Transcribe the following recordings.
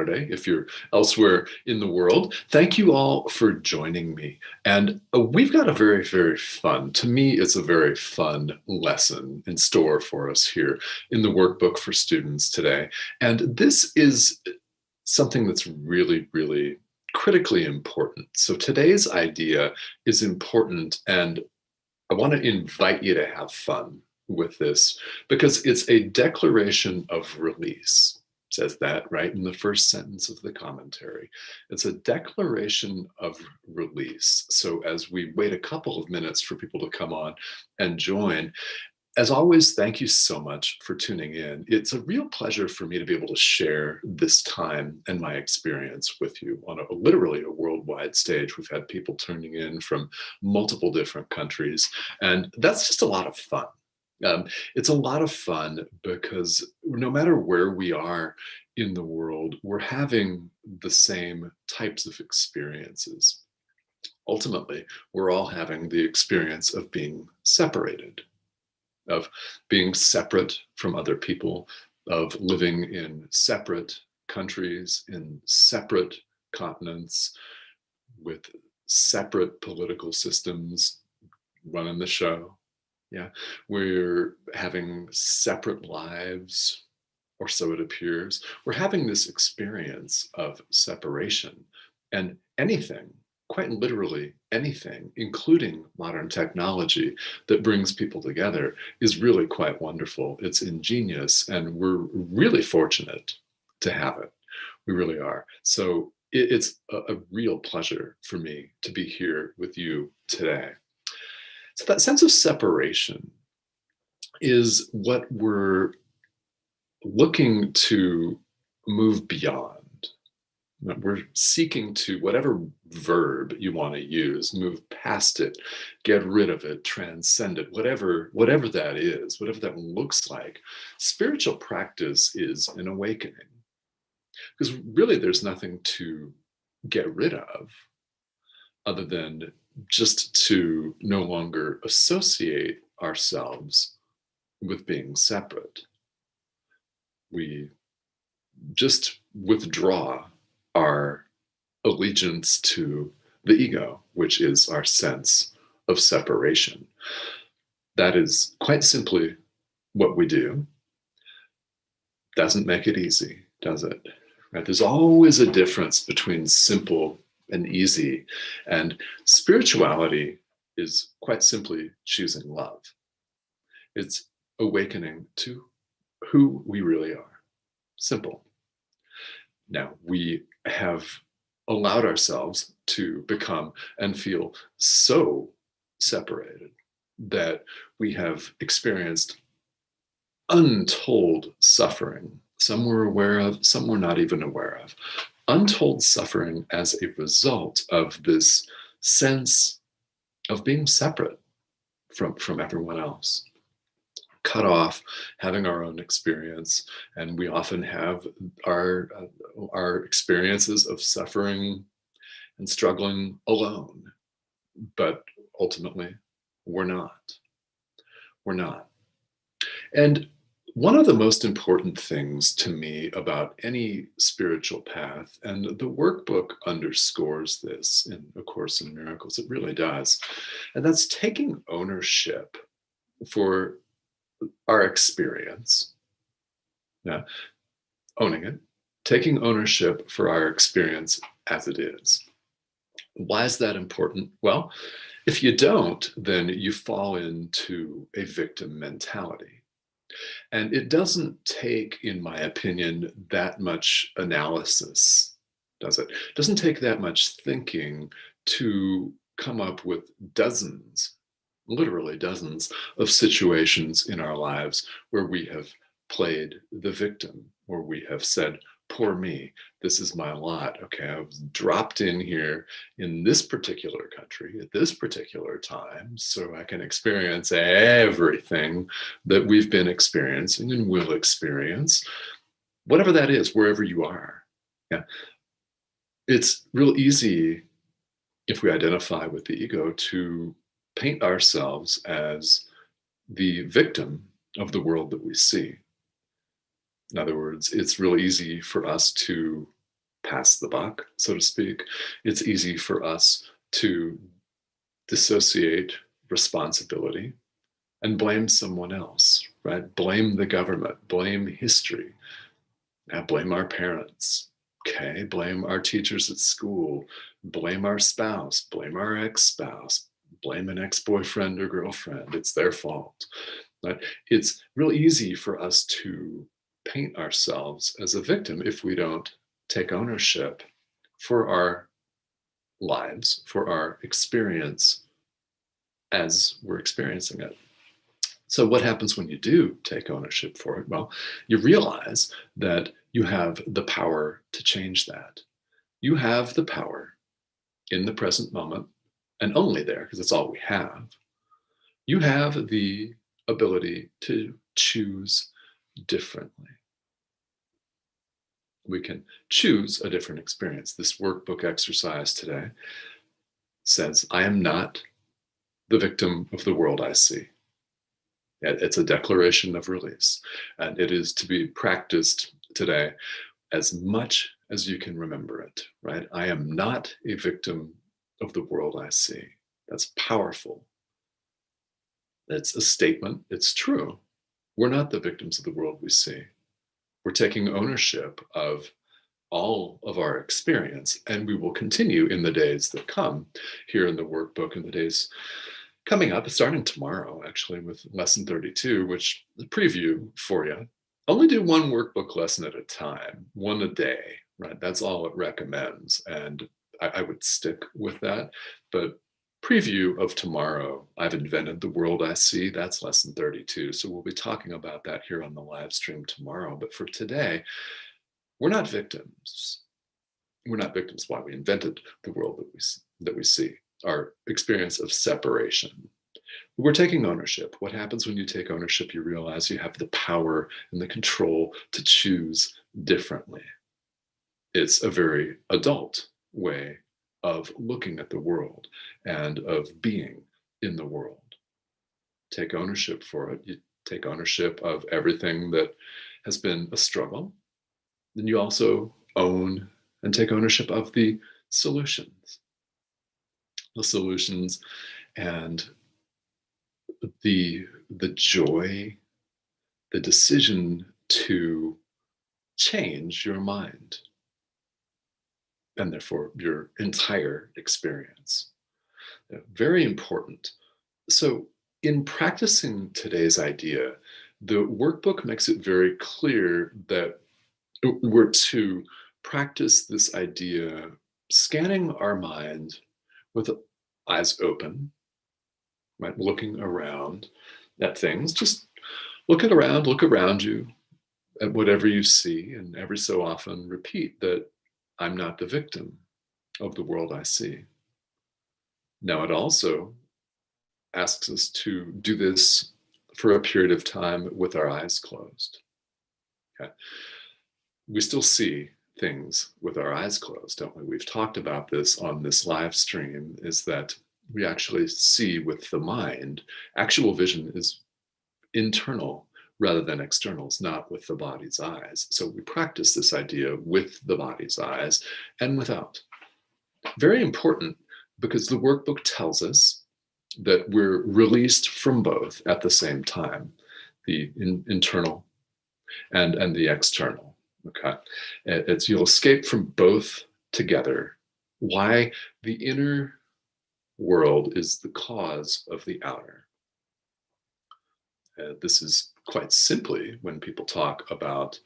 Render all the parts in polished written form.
if you're elsewhere in the world. Thank you all for joining me. And we've got a very, very fun, to me, it's a very fun lesson in store for us here in the workbook for students today. And this is something that's really, really critically important. So today's idea is important, and I want to invite you to have fun with this because it's a declaration of release. Says that right in the first sentence of the commentary. It's a declaration of release. So as we wait a couple of minutes for people to come on and join, as always, thank you so much for tuning in. It's a real pleasure for me to be able to share this time and my experience with you on literally a worldwide stage. We've had people turning in from multiple different countries, and that's just a lot of fun. It's a lot of fun because no matter where we are in the world, we're having the same types of experiences. Ultimately, we're all having the experience of being separated, of being separate from other people, of living in separate countries, in separate continents, with separate political systems running the show. Yeah, we're having separate lives, or so it appears. We're having this experience of separation, and anything, quite literally anything, including modern technology that brings people together, is really quite wonderful. It's ingenious, and we're really fortunate to have it. We really are. So it's a real pleasure for me to be here with you today. So that sense of separation is what we're looking to move beyond. We're seeking to, whatever verb you want to use, move past it, get rid of it, transcend it, whatever that is, whatever that looks like. Spiritual practice is an awakening, because really there's nothing to get rid of other than just to no longer associate ourselves with being separate. We just withdraw our allegiance to the ego, which is our sense of separation. That is quite simply what we do. Doesn't make it easy, does it? Right? There's always a difference between simple and easy. And spirituality is quite simply choosing love. It's awakening to who we really are. Simple. Now, we have allowed ourselves to become and feel so separated that we have experienced untold suffering. Some we're aware of, some we're not even aware of. Untold suffering as a result of this sense of being separate from everyone else, cut off, having our own experience. And we often have our experiences of suffering and struggling alone, but ultimately we're not. We're not. And one of the most important things to me about any spiritual path, and the workbook underscores this in A Course in Miracles, it really does, and that's taking ownership for our experience. Yeah, owning it, taking ownership for our experience as it is. Why is that important? Well, if you don't, then you fall into a victim mentality. And it doesn't take, in my opinion, that much analysis, does it? It doesn't take that much thinking to come up with dozens, literally dozens, of situations in our lives where we have played the victim, where we have said, poor me, this is my lot. Okay, I was dropped in here in this particular country at this particular time so I can experience everything that we've been experiencing and will experience, whatever that is, wherever you are. Yeah, it's real easy, if we identify with the ego, to paint ourselves as the victim of the world that we see. In other words, it's real easy for us to pass the buck, so to speak. It's easy for us to dissociate responsibility and blame someone else, right? Blame the government, blame history, blame our parents, okay? Blame our teachers at school, blame our spouse, blame our ex-spouse, blame an ex-boyfriend or girlfriend. It's their fault, right? It's real easy for us to paint ourselves as a victim if we don't take ownership for our lives, for our experience as we're experiencing it. So what happens when you do take ownership for it? Well, you realize that you have the power to change that. You have the power in the present moment, and only there, because it's all we have. You have the ability to choose differently. We can choose a different experience. This workbook exercise today says, I am not the victim of the world I see. It's a declaration of release, and it is to be practiced today as much as you can remember it, right? I am not a victim of the world I see. That's powerful. It's a statement. It's true. We're not the victims of the world we see. We're taking ownership of all of our experience, and we will continue in the days that come here in the workbook, in the days coming up, starting tomorrow, actually, with lesson 32, which the preview for you. Only do one workbook lesson at a time, one a day, right? That's all it recommends. And I would stick with that. But preview of tomorrow, I've invented the world I see. That's lesson 32. So we'll be talking about that here on the live stream tomorrow. But for today, we're not victims. We're not victims. Why? We invented the world that we see. Our experience of separation. We're taking ownership. What happens when you take ownership? You realize you have the power and the control to choose differently. It's a very adult way of looking at the world and of being in the world. Take ownership for it. You take ownership of everything that has been a struggle. Then you also own and take ownership of the solutions. The solutions and the joy, the decision to change your mind and therefore your entire experience. Very important. So in practicing today's idea, the workbook makes it very clear that we're to practice this idea, scanning our mind with eyes open, right? Looking around at things. Just look around you at whatever you see, and every so often repeat that I'm not the victim of the world I see. Now, it also asks us to do this for a period of time with our eyes closed. Okay. We still see things with our eyes closed, don't we? We've talked about this on this live stream, is that we actually see with the mind. Actual vision is internal rather than external. It's not with the body's eyes. So we practice this idea with the body's eyes and without. Very important, because the workbook tells us that we're released from both at the same time, the internal and the external. Okay, it's you'll escape from both together. Why? The inner world is the cause of the outer. This is quite simply when people talk about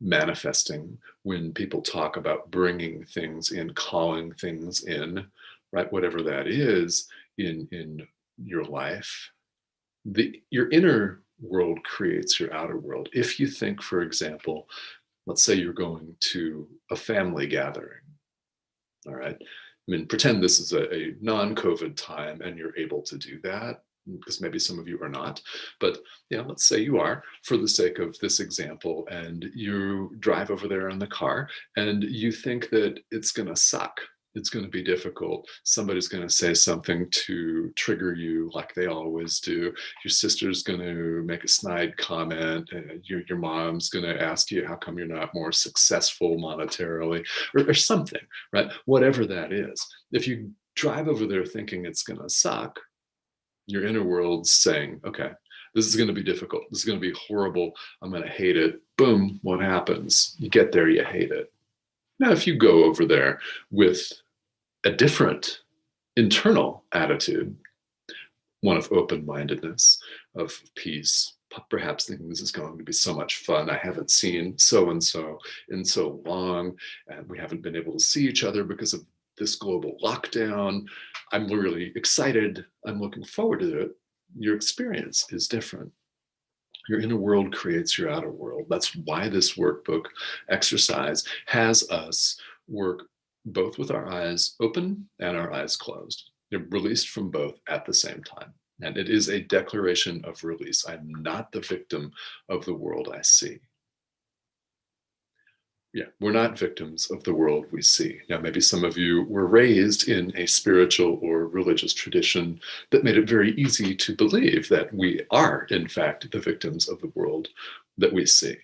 manifesting, when people talk about bringing things in, calling things in, right? Whatever that is in your life, your inner world creates your outer world. If you think, for example, let's say you're going to a family gathering, all right? I mean, pretend this is a non-COVID time and you're able to do that, because maybe some of you are not, but yeah, let's say you are, for the sake of this example, and you drive over there in the car and you think that it's gonna suck, It's going to be difficult. Somebody's going to say something to trigger you like they always do. Your sister's going to make a snide comment. Your mom's going to ask you, how come you're not more successful monetarily, or something, right? Whatever that is. If you drive over there thinking it's going to suck, your inner world's saying, okay, this is going to be difficult. This is going to be horrible. I'm going to hate it. Boom, what happens? You get there, you hate it. Now, if you go over there with a different internal attitude, one of open-mindedness, of peace, perhaps thinking this is going to be so much fun. I haven't seen so-and-so in so long, and we haven't been able to see each other because of this global lockdown. I'm really excited. I'm looking forward to it. Your experience is different. Your inner world creates your outer world. That's why this workbook exercise has us work both with our eyes open and our eyes closed. They're released from both at the same time. And it is a declaration of release. I'm not the victim of the world I see. Yeah, we're not victims of the world we see. Now, maybe some of you were raised in a spiritual or religious tradition that made it very easy to believe that we are, in fact, the victims of the world that we see.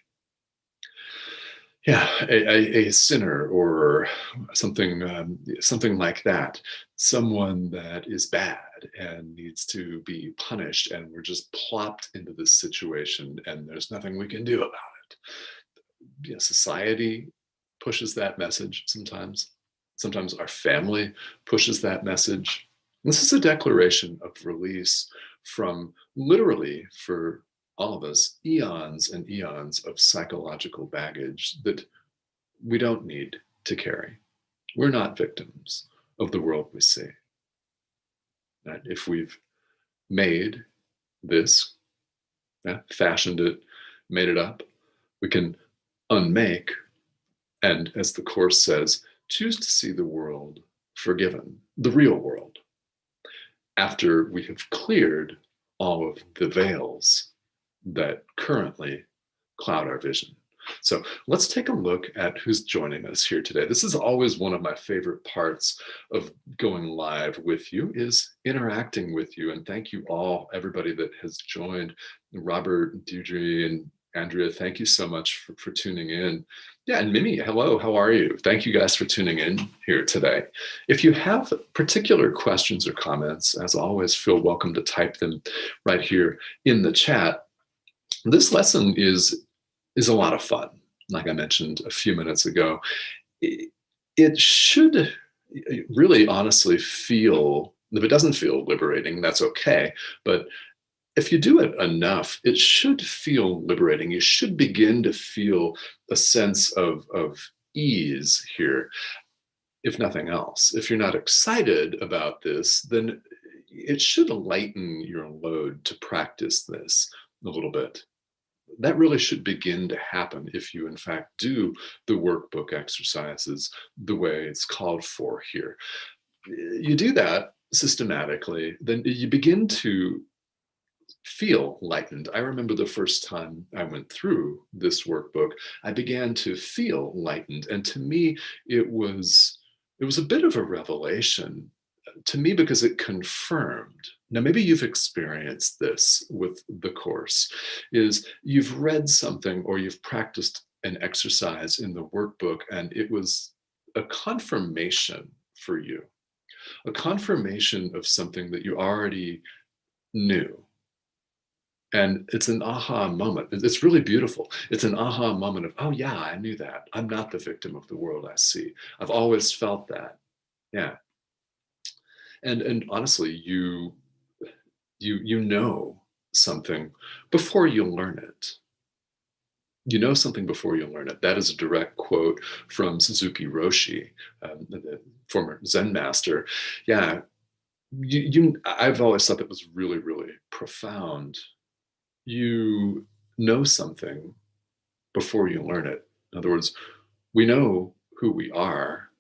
Yeah, a sinner or something like that, someone that is bad and needs to be punished, and we're just plopped into this situation, and there's nothing we can do about it. Yeah, society pushes that message sometimes. Sometimes our family pushes that message. This is a declaration of release from, literally, for all of us, eons and eons of psychological baggage that we don't need to carry. We're not victims of the world we see. And if we've made this, fashioned it, made it up, we can unmake, and as the Course says, choose to see the world forgiven, the real world, after we have cleared all of the veils that currently cloud our vision. So let's take a look at who's joining us here today. This is always one of my favorite parts of going live with you, is interacting with you. And thank you all, everybody that has joined. Robert, Deirdre, and Andrea, thank you so much for tuning in. Yeah, and Mimi, hello, how are you? Thank you guys for tuning in here today. If you have particular questions or comments, as always, feel welcome to type them right here in the chat. This lesson is a lot of fun. Like I mentioned a few minutes ago, it should really honestly feel, if it doesn't feel liberating, that's okay. But if you do it enough, it should feel liberating. You should begin to feel a sense of ease here, if nothing else. If you're not excited about this, then it should lighten your load to practice this a little bit. That really should begin to happen if you, in fact, do the workbook exercises the way it's called for here. You do that systematically, then you begin to feel lightened. I remember the first time I went through this workbook, I began to feel lightened. And to me, it was a bit of a revelation to me, because it confirmed. Now, maybe you've experienced this with the Course, is you've read something or you've practiced an exercise in the workbook, and it was a confirmation for you, a confirmation of something that you already knew. And it's an aha moment. It's really beautiful. It's an aha moment of, oh yeah, I knew that. I'm not the victim of the world I see. I've always felt that. Yeah. And honestly, you know something before you learn it. You know something before you learn it. That is a direct quote from Suzuki Roshi, the former Zen master. Yeah, I've always thought that was really, really profound. You know something before you learn it. In other words, we know who we are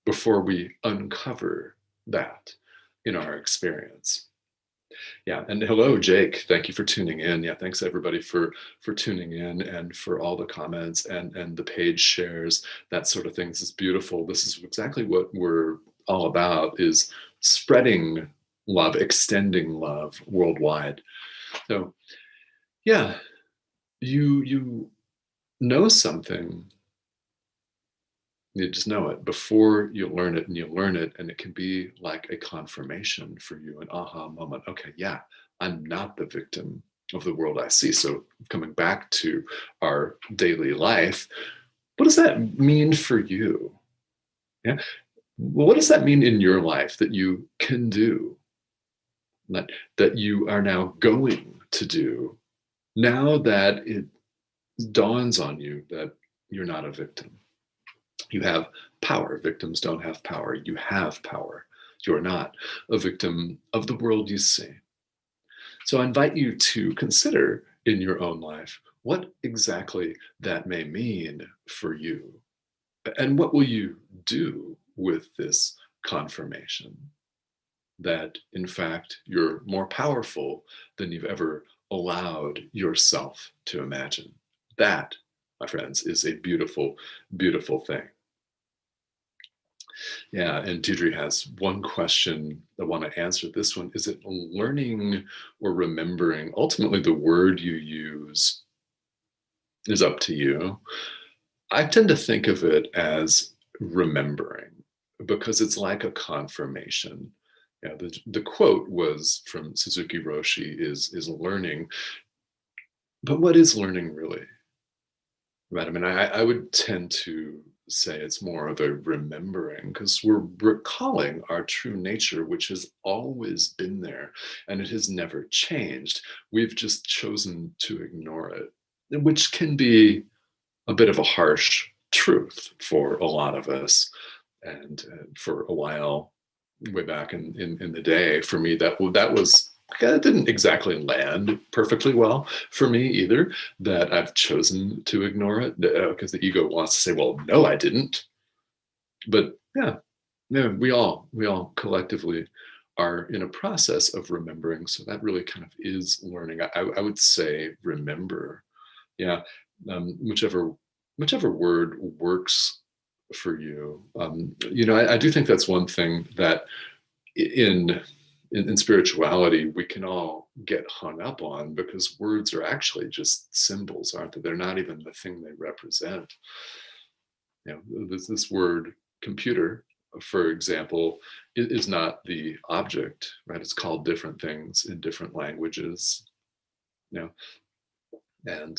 before we uncover that in our experience. Yeah, and hello, Jake. Thank you for tuning in. Yeah, thanks everybody for tuning in and for all the comments and the page shares, that sort of things is beautiful. This is exactly what we're all about, is spreading love, extending love worldwide. So yeah, you know something, you just know it before you learn it, and you learn it, and it can be like a confirmation for you, an aha moment. Okay, yeah, I'm not the victim of the world I see. So coming back to our daily life, what does that mean for you? Yeah. Well, what does that mean in your life that you can do, that, that you are now going to do, now that it dawns on you that you're not a victim? You have power. Victims don't have power. You have power. You're not a victim of the world you see. So I invite you to consider in your own life what exactly that may mean for you. And what will you do with this confirmation that, in fact, you're more powerful than you've ever allowed yourself to imagine? That, my friends, is a beautiful, beautiful thing. Yeah, and Deirdre has one question I want to answer. This one, is it learning or remembering? Ultimately, the word you use is up to you. I tend to think of it as remembering, because it's like a confirmation. Yeah, the quote was from Suzuki Roshi, is learning. But what is learning really? Right. I mean, I would tend to say it's more of a remembering, because we're recalling our true nature, which has always been there and it has never changed. We've just chosen to ignore it, which can be a bit of a harsh truth for a lot of us. And for a while, way back in the day, for me, that was, that didn't exactly land perfectly well for me either, that I've chosen to ignore it, because the ego wants to say, well, no, I didn't. But yeah, yeah, we all collectively are in a process of remembering. So that really kind of is learning. I would say remember. Yeah, whichever word works for you. I do think that's one thing that in, in spirituality we can all get hung up on, because words are actually just symbols, aren't they? They're not even the thing they represent. This word computer, for example, is not the object, right? It's called different things in different languages. You know, and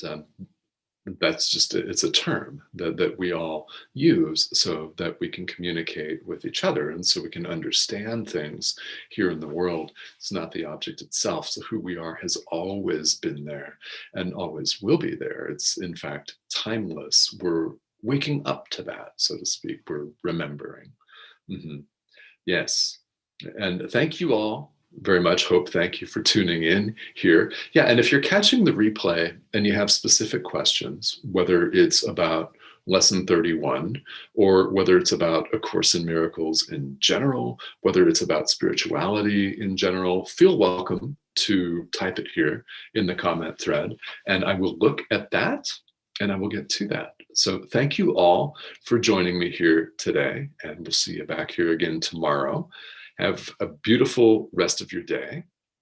that's just it's a term that we all use so that we can communicate with each other, and so we can understand things here in the world. It's not the object itself. So who we are has always been there and always will be there. It's in fact timeless. We're waking up to that, so to speak. We're remembering. Mhm. Yes. And thank you all very much. Hope, thank you for tuning in here. Yeah, and if you're catching the replay and you have specific questions, whether it's about lesson 31, or whether it's about A Course in Miracles in general, whether it's about spirituality in general, feel welcome to type it here in the comment thread, and I will look at that and I will get to that. So thank you all for joining me here today, and we'll see you back here again tomorrow. Have a beautiful rest of your day.